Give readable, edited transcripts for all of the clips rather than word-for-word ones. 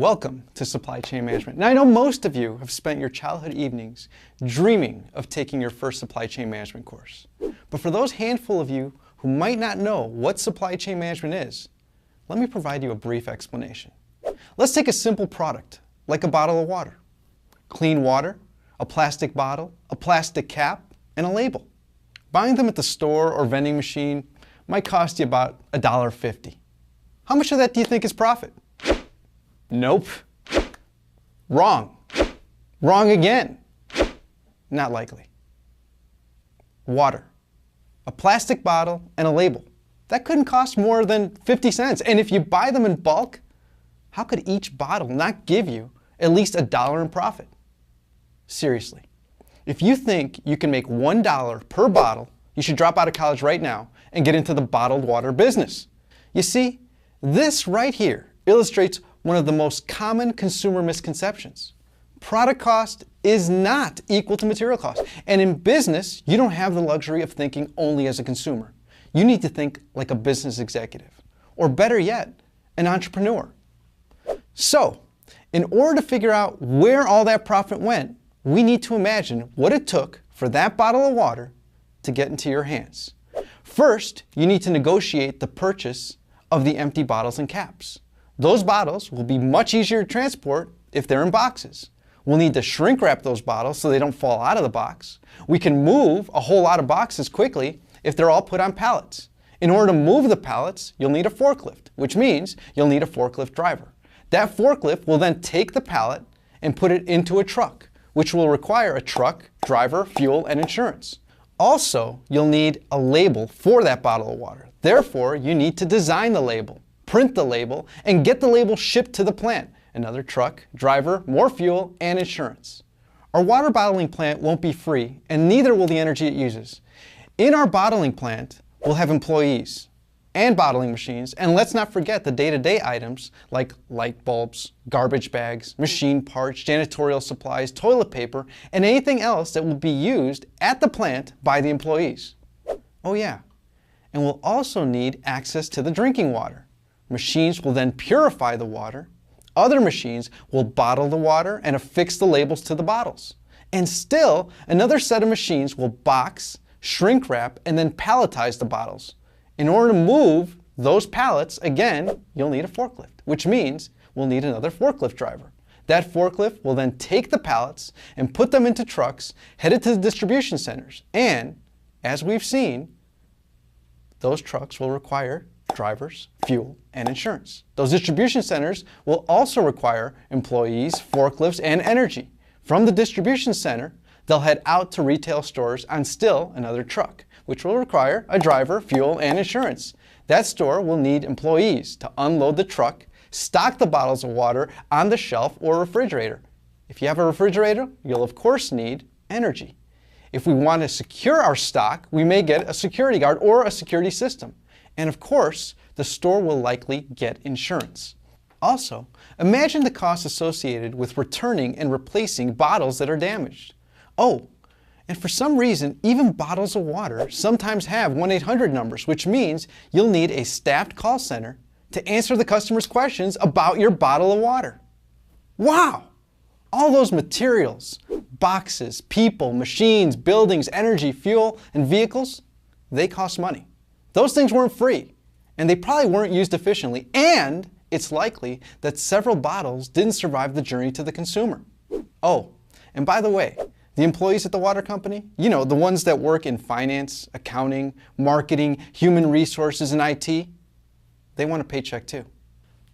Welcome to Supply Chain Management. Now I know most of you have spent your childhood evenings dreaming of taking your first supply chain management course. But for those handful of you who might not know what supply chain management is, let me provide you a brief explanation. Let's take a simple product, like a bottle of water. Clean water, a plastic bottle, a plastic cap, and a label. Buying them at the store or vending machine might cost you about $1.50. How much of that do you think is profit? Nope. Wrong. Wrong again. Not likely. Water. A plastic bottle and a label. That couldn't cost more than 50 cents. And if you buy them in bulk, how could each bottle not give you at least $1 in profit? Seriously. If you think you can make $1 per bottle, you should drop out of college right now and get into the bottled water business. You see, this right here illustrates one of the most common consumer misconceptions. Product cost is not equal to material cost. And in business, you don't have the luxury of thinking only as a consumer. You need to think like a business executive, or better yet, an entrepreneur. So, in order to figure out where all that profit went, we need to imagine what it took for that bottle of water to get into your hands. First, you need to negotiate the purchase of the empty bottles and caps. Those bottles will be much easier to transport if they're in boxes. We'll need to shrink wrap those bottles so they don't fall out of the box. We can move a whole lot of boxes quickly if they're all put on pallets. In order to move the pallets, you'll need a forklift, which means you'll need a forklift driver. That forklift will then take the pallet and put it into a truck, which will require a truck, driver, fuel, and insurance. Also, you'll need a label for that bottle of water. Therefore, you need to design the label, print the label, and get the label shipped to the plant. Another truck, driver, more fuel, and insurance. Our water bottling plant won't be free, and neither will the energy it uses. In our bottling plant, we'll have employees and bottling machines, and let's not forget the day-to-day items like light bulbs, garbage bags, machine parts, janitorial supplies, toilet paper, and anything else that will be used at the plant by the employees. Oh yeah, and we'll also need access to the drinking water. Machines will then purify the water. Other machines will bottle the water and affix the labels to the bottles. And still, another set of machines will box, shrink wrap, and then palletize the bottles. In order to move those pallets, again, you'll need a forklift, which means we'll need another forklift driver. That forklift will then take the pallets and put them into trucks headed to the distribution centers. And, as we've seen, those trucks will require drivers, fuel, and insurance. Those distribution centers will also require employees, forklifts, and energy. From the distribution center, they'll head out to retail stores on still another truck, which will require a driver, fuel, and insurance. That store will need employees to unload the truck, stock the bottles of water on the shelf or refrigerator. If you have a refrigerator, you'll of course need energy. If we want to secure our stock, we may get a security guard or a security system. And of course, the store will likely get insurance. Also, imagine the costs associated with returning and replacing bottles that are damaged. Oh, and for some reason, even bottles of water sometimes have 1-800 numbers, which means you'll need a staffed call center to answer the customer's questions about your bottle of water. Wow! All those materials, boxes, people, machines, buildings, energy, fuel, and vehicles, they cost money. Those things weren't free, and they probably weren't used efficiently, and it's likely that several bottles didn't survive the journey to the consumer. Oh, and by the way, the employees at the water company, you know, the ones that work in finance, accounting, marketing, human resources, and IT, they want a paycheck too.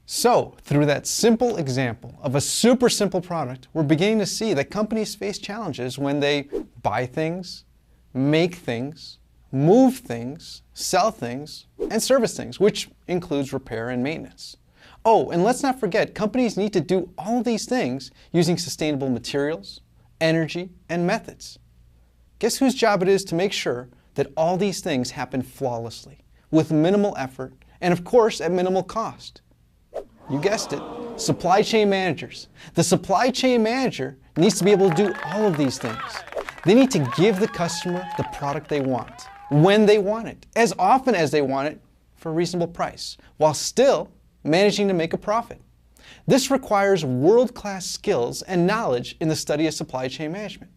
So, through that simple example of a super simple product, we're beginning to see that companies face challenges when they buy things, make things, move things, sell things, and service things, which includes repair and maintenance. Oh, and let's not forget, companies need to do all of these things using sustainable materials, energy, and methods. Guess whose job it is to make sure that all these things happen flawlessly, with minimal effort, and of course at minimal cost? You guessed it, supply chain managers. The supply chain manager needs to be able to do all of these things. They need to give the customer the product they want, when they want it, as often as they want it, for a reasonable price, while still managing to make a profit. This requires world-class skills and knowledge in the study of supply chain management.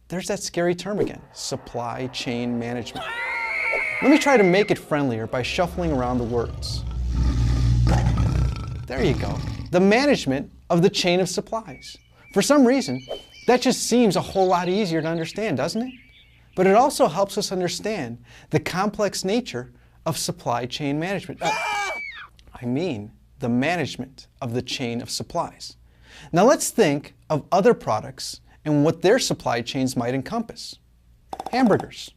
There's that scary term again, supply chain management. Let me try to make it friendlier by shuffling around the words. There you go. The management of the chain of supplies. For some reason, that just seems a whole lot easier to understand, doesn't it? But it also helps us understand the complex nature of supply chain management. I mean, the management of the chain of supplies. Now let's think of other products and what their supply chains might encompass. Hamburgers,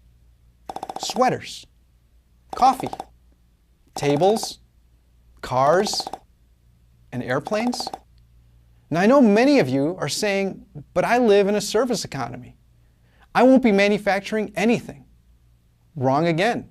sweaters, coffee, tables, cars, and airplanes. Now I know many of you are saying, but I live in a service economy. I won't be manufacturing anything. Wrong again.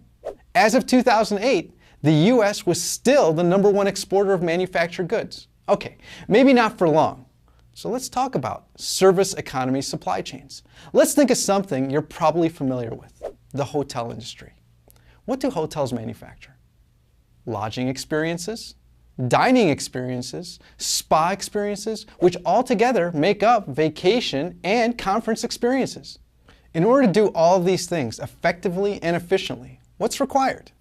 As of 2008, the US was still the #1 exporter of manufactured goods. Okay, maybe not for long. So let's talk about service economy supply chains. Let's think of something you're probably familiar with, the hotel industry. What do hotels manufacture? Lodging experiences, dining experiences, spa experiences, which altogether make up vacation and conference experiences. In order to do all of these things effectively and efficiently, what's required?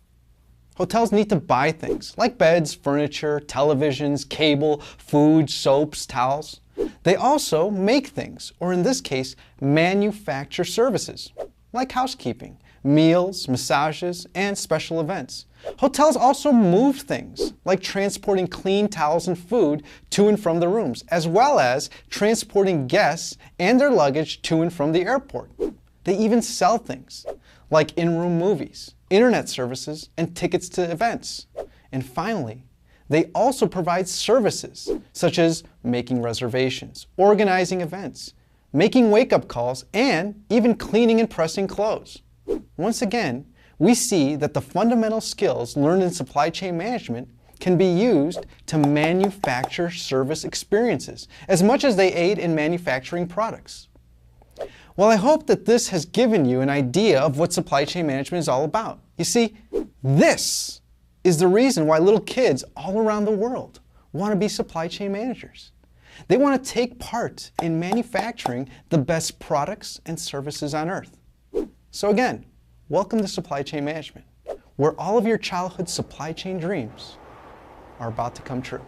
Hotels need to buy things like beds, furniture, televisions, cable, food, soaps, towels. They also make things, or in this case, manufacture services, like housekeeping, meals, massages, and special events. Hotels also move things, like transporting clean towels and food to and from the rooms, as well as transporting guests and their luggage to and from the airport. They even sell things, like in-room movies, internet services, and tickets to events. And finally, they also provide services, such as making reservations, organizing events, making wake-up calls, and even cleaning and pressing clothes. Once again, we see that the fundamental skills learned in supply chain management can be used to manufacture service experiences as much as they aid in manufacturing products. Well, I hope that this has given you an idea of what supply chain management is all about. You see, this is the reason why little kids all around the world want to be supply chain managers. They want to take part in manufacturing the best products and services on earth. So again, welcome to Supply Chain Management, where all of your childhood supply chain dreams are about to come true.